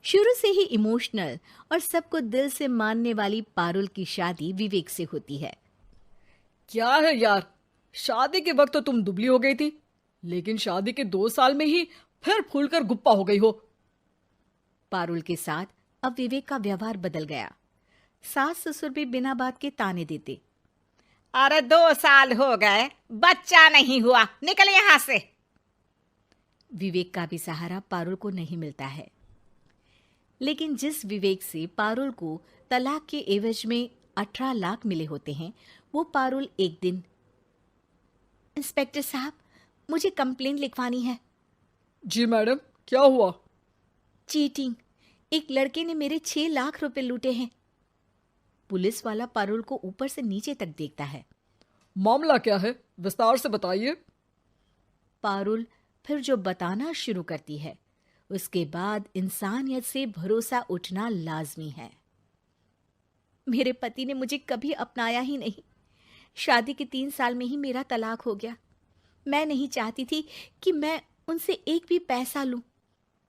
शुरू से ही इमोशनल और सबको दिल से मानने वाली पारुल की शादी विवेक से होती है। क्या है यार, शादी के वक्त तो तुम दुबली हो गई थी, लेकिन शादी के 2 साल में ही फिर फूलकर गुप्पा हो गई हो। पारुल के साथ अब विवेक का व्यवहार बदल गया। सास ससुर भी बिना बात के ताने देते। अरे 2 साल हो गए, बच्चा नहीं हुआ, निकल यहाँ से। विवेक का भी सहारा पारुल को नहीं मिलता है। लेकिन जिस विवेक से पारुल को तलाक के एवज में 18 लाख मिले होते हैं, वो पारुल एक दिन, इंस्पेक्टर साहब, मुझे कंप्लेंट लिखवानी है। जी मैडम, क्या हुआ? चीटिंग, एक लड़के ने मेरे 6 लाख रुपए लूटे हैं। पुलिस वाला पारुल को ऊपर से नीचे तक देखता है। मामला क्या है, विस्तार से बताइए। पारुल फिर जो बताना शुरू करती है, उसके बाद इंसानियत से भरोसा उठना लाजमी है। मेरे पति ने मुझे कभी अपनाया ही नहीं। शादी के 3 साल में ही मेरा तलाक हो गया। मैं नहीं चाहती थी कि मैं उनसे एक भी पैसा लूं,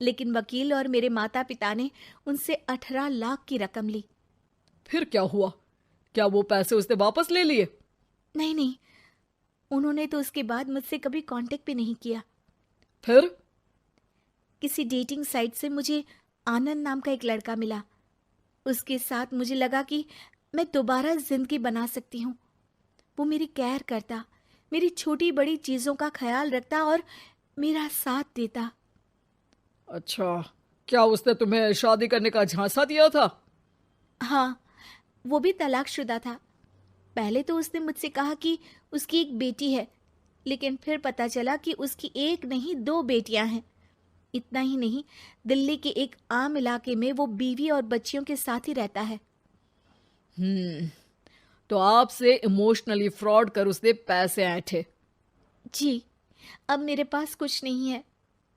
लेकिन वकील और मेरे माता पिता ने उनसे 18 लाख की रकम ली। फिर क्या हुआ? क्या वो पैसे उसने वापस ले लिए? नहीं, उन्होंने तो उसके बाद मुझसे कभी कांटेक्ट भी नहीं किया। फिर? किसी डेटिंग साइट से मुझे आनंद नाम का एक लड़का मिला। उसके साथ मुझे लगा कि मैं दोबारा जिंदगी बना सकती हूँ। वो मेरी केयर करता, मेरी छोटी बड़ी चीजों का ख्याल रखता और मेरा साथ देता। अच्छा, क्या उसने तुम्हें शादी करने का झांसा दिया था? हाँ, वो भी तलाकशुदा था। पहले तो उसने मुझसे कहा कि उसकी एक बेटी है, लेकिन फिर पता चला कि उसकी एक नहीं 2 बेटियां हैं। इतना ही नहीं, दिल्ली के एक आम इलाके में वो बीवी और बच्चियों के साथ ही रहता है। तो आपसे इमोशनली फ्रॉड कर उसने पैसे ऐंठे? जी, अब मेरे पास कुछ नहीं है,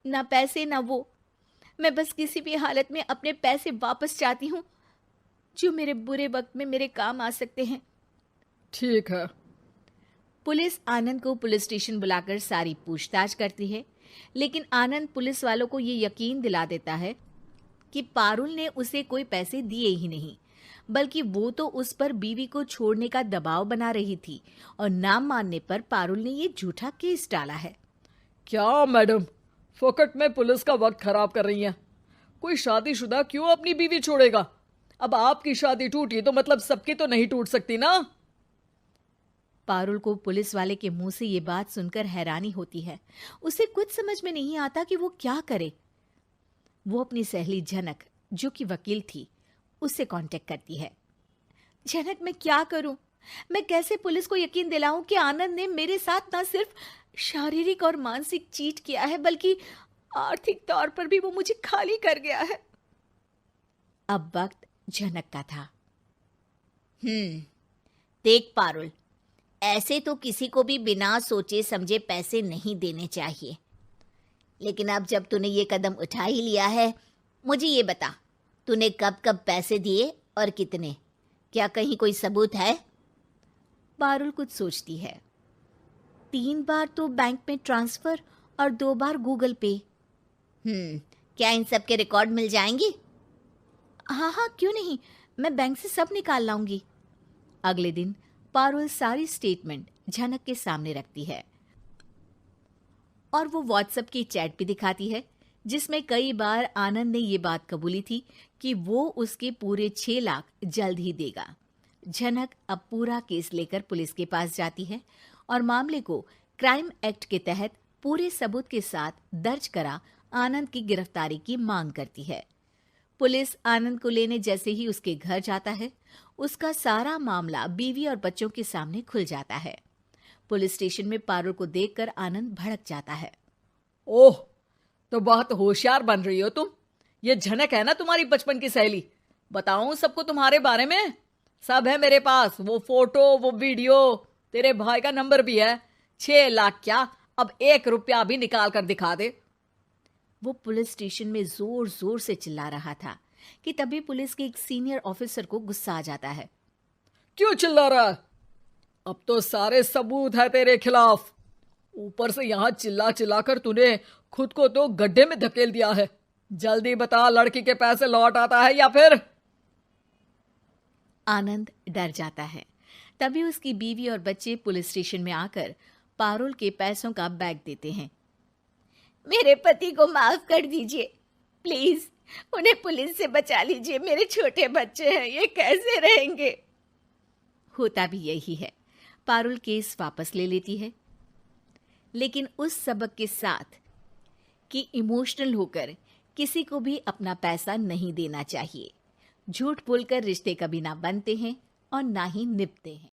ना पैसे ना वो। मैं बस किसी भी हालत में अपने पैसे वापस चाहती हूँ, जो मेरे बुरे वक्त में मेरे काम आ सकते हैं। ठीक है। पुलिस आनंद को पुलिस स्टेशन बुलाकर सारी पूछताछ करती है, लेकिन आनंद पुलिस वालों को ये यकीन दिला देता है कि पारुल ने उसे कोई पैसे दिए ही नहीं, बल्कि वो तो उस पर बीवी को छोड़ने का दबाव बना रही थी और ना मानने पर पारुल ने ये झूठा केस डाला है। क्या मैडम, फोकट में पुलिस का वक्त खराब कर रही हैं? कोई शादीशुदा क्यों अपनी बीवी छोड़ेगा? अब आपकी शादी टूटी तो मतलब सबकी तो नहीं टूट सकती ना। पारुल को पुलिस वाले के मुंह से ये बात सुनकर हैरानी होती है। उसे कुछ समझ में नहीं आता कि वो क्या करे। वो अपनी सहेली झनक, जो कि वकील थी, उससे कांटेक्ट करती है। झनक, मैं क्या करूं? मैं कैसे पुलिस को यकीन दिलाऊं कि आनंद ने मेरे साथ न सिर्फ शारीरिक और मानसिक चीट किया है, बल्कि आर्थिक तौर पर भी वो मुझे खाली कर गया है। अब वक्त झनक का था। देख पारुल, ऐसे तो किसी को भी बिना सोचे समझे पैसे नहीं देने चाहिए, लेकिन अब जब तूने ये कदम उठा ही लिया है, मुझे ये बता, तूने कब कब पैसे दिए और कितने? क्या कहीं कोई सबूत है? पारुल कुछ सोचती है। 3 बार तो बैंक में ट्रांसफर और 2 बार गूगल पे। क्या इन सब के रिकॉर्ड मिल जाएंगे? हाँ, क्यों नहीं, मैं बैंक से सब निकाल लाऊंगी। अगले दिन पारुल सारी स्टेटमेंट झनक के सामने रखती है और वो व्हाट्सएप की चैट भी दिखाती है, जिसमें कई बार आनंद ने ये बात कबूली थी कि वो उसके पूरे 6 लाख जल्द ही देगा। झनक अब पूरा केस लेकर पुलिस के पास जाती है और मामले को क्राइम एक्ट के तहत पूरे सबूत के साथ दर्ज करा आनंद की गिरफ्तारी की मांग करती है। पुलिस आनंद को लेने जैसे ही उसके घर जाता है, उसका सारा मामला बीवी और बच्चों के सामने खुल जाता है। पुलिस स्टेशन में पारुल को देखकर आनंद भड़क जाता है। ओह, तो बहुत होशियार बन रही हो तुम। ये झनक है ना तुम्हारी बचपन की सहेली? बताऊं सबको तुम्हारे बारे में? सब है मेरे पास, वो फोटो, वो वीडियो, तेरे भाई का नंबर भी है। 6 लाख क्या, अब 1 रुपया भी निकाल कर दिखा दे। वो पुलिस स्टेशन में जोर जोर से चिल्ला रहा था कि तभी पुलिस के एक सीनियर ऑफिसर को गुस्सा आ जाता है। क्यों चिल्ला रहा है? अब तो सारे सबूत है तेरे खिलाफ। ऊपर से यहां चिल्ला चिल्ला कर तूने खुद को तो गड्ढे में धकेल दिया है। जल्दी बता, लड़की के पैसे लौट आता है या फिर? आनंद डर जाता है। तभी उसकी बीवी और बच्चे पुलिस स्टेशन में आकर पारुल के पैसों का बैग देते हैं। मेरे पति को माफ कर दीजिए, प्लीज उन्हें पुलिस से बचा लीजिए। मेरे छोटे बच्चे हैं, ये कैसे रहेंगे? होता भी यही है। पारुल केस वापस ले लेती है, लेकिन उस सबक के साथ कि इमोशनल होकर किसी को भी अपना पैसा नहीं देना चाहिए। झूठ बोलकर रिश्ते कभी ना बनते हैं और ना ही निभते हैं।